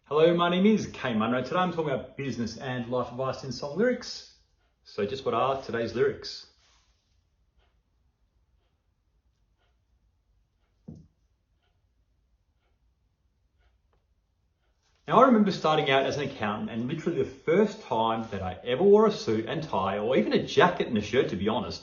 Hello, my name is Kay Munro. Today I'm talking about business and life advice in song lyrics. So just what are today's lyrics? Now I remember starting out as an accountant, and literally the first time that I ever wore a suit and tie, or even a jacket and a shirt to be honest,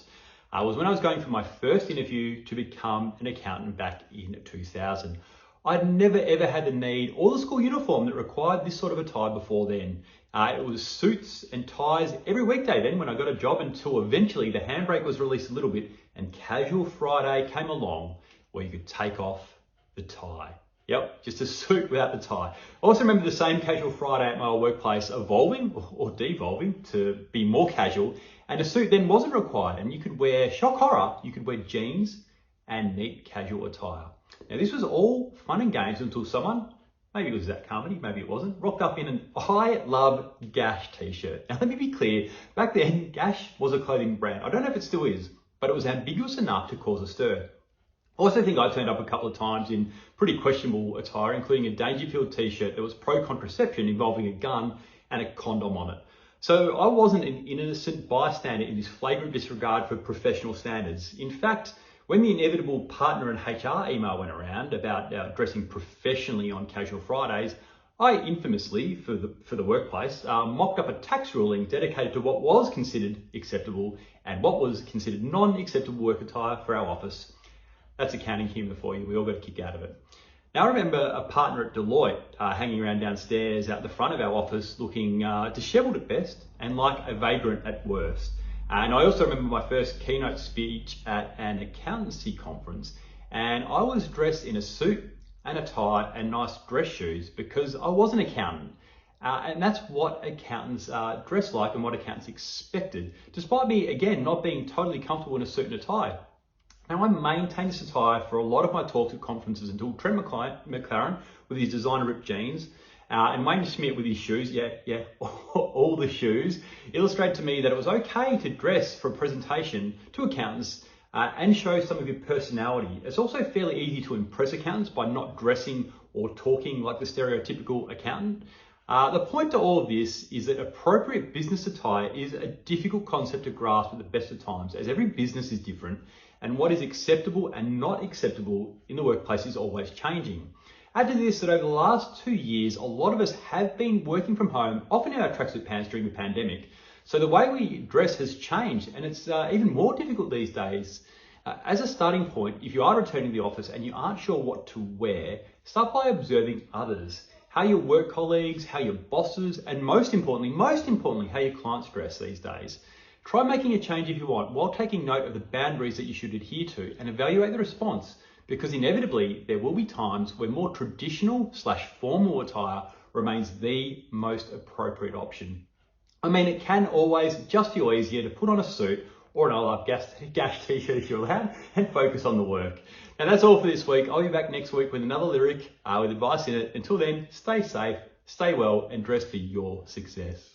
was when I was going for my first interview to become an accountant back in 2000. I'd never ever had the need or the school uniform that required this sort of attire before then. It was suits and ties every weekday then when I got a job, until eventually the handbrake was released a little bit and Casual Friday came along where you could take off the tie. Yep, just a suit without the tie. I also remember the same Casual Friday at my old workplace evolving or devolving to be more casual, and a suit then wasn't required, and you could wear, shock horror, you could wear jeans and neat casual attire. Now this was all fun and games until someone, maybe it was Zach Carmody, maybe it wasn't, rocked up in an I Love Gash t-shirt. Now let me be clear, back then Gash was a clothing brand. I don't know if it still is, but it was ambiguous enough to cause a stir. I also think I turned up a couple of times in pretty questionable attire, including a Dangerfield t-shirt that was pro-contraception involving a gun and a condom on it. So I wasn't an innocent bystander in this flagrant disregard for professional standards. In fact, when the inevitable partner and HR email went around about dressing professionally on Casual Fridays, I infamously, for the workplace, mocked up a tax ruling dedicated to what was considered acceptable and what was considered non-acceptable work attire for our office. That's accounting humour for you. We all got a kick out of it. Now I remember a partner at Deloitte hanging around downstairs out the front of our office looking disheveled at best and like a vagrant at worst. And I also remember my first keynote speech at an accountancy conference, and I was dressed in a suit and a tie and nice dress shoes because I was an accountant. And that's what accountants dress like and what accountants expected, despite me, again, not being totally comfortable in a suit and a tie. Now I maintained this attire for a lot of my talks at conferences until Trent McLaren with his designer ripped jeans and Wayne Schmidt with his shoes, all the shoes, illustrated to me that it was okay to dress for a presentation to accountants and show some of your personality. It's also fairly easy to impress accountants by not dressing or talking like the stereotypical accountant. The point to all of this is that appropriate business attire is a difficult concept to grasp at the best of times, as every business is different and what is acceptable and not acceptable in the workplace is always changing. Add to this that over the last 2 years, a lot of us have been working from home, often in our tracksuit pants during the pandemic. So the way we dress has changed, and it's even more difficult these days. As a starting point, if you are returning to the office and you aren't sure what to wear, start by observing others, how your work colleagues, how your bosses, and most importantly, how your clients dress these days. Try making a change if you want, while taking note of the boundaries that you should adhere to, and evaluate the response, because inevitably there will be times where more traditional/formal attire remains the most appropriate option. I mean, it can always just feel easier to put on a suit or an I Love Gash t-shirt if you're allowed, and focus on the work. Now that's all for this week. I'll be back next week with another lyric with advice in it. Until then, stay safe, stay well, and dress for your success.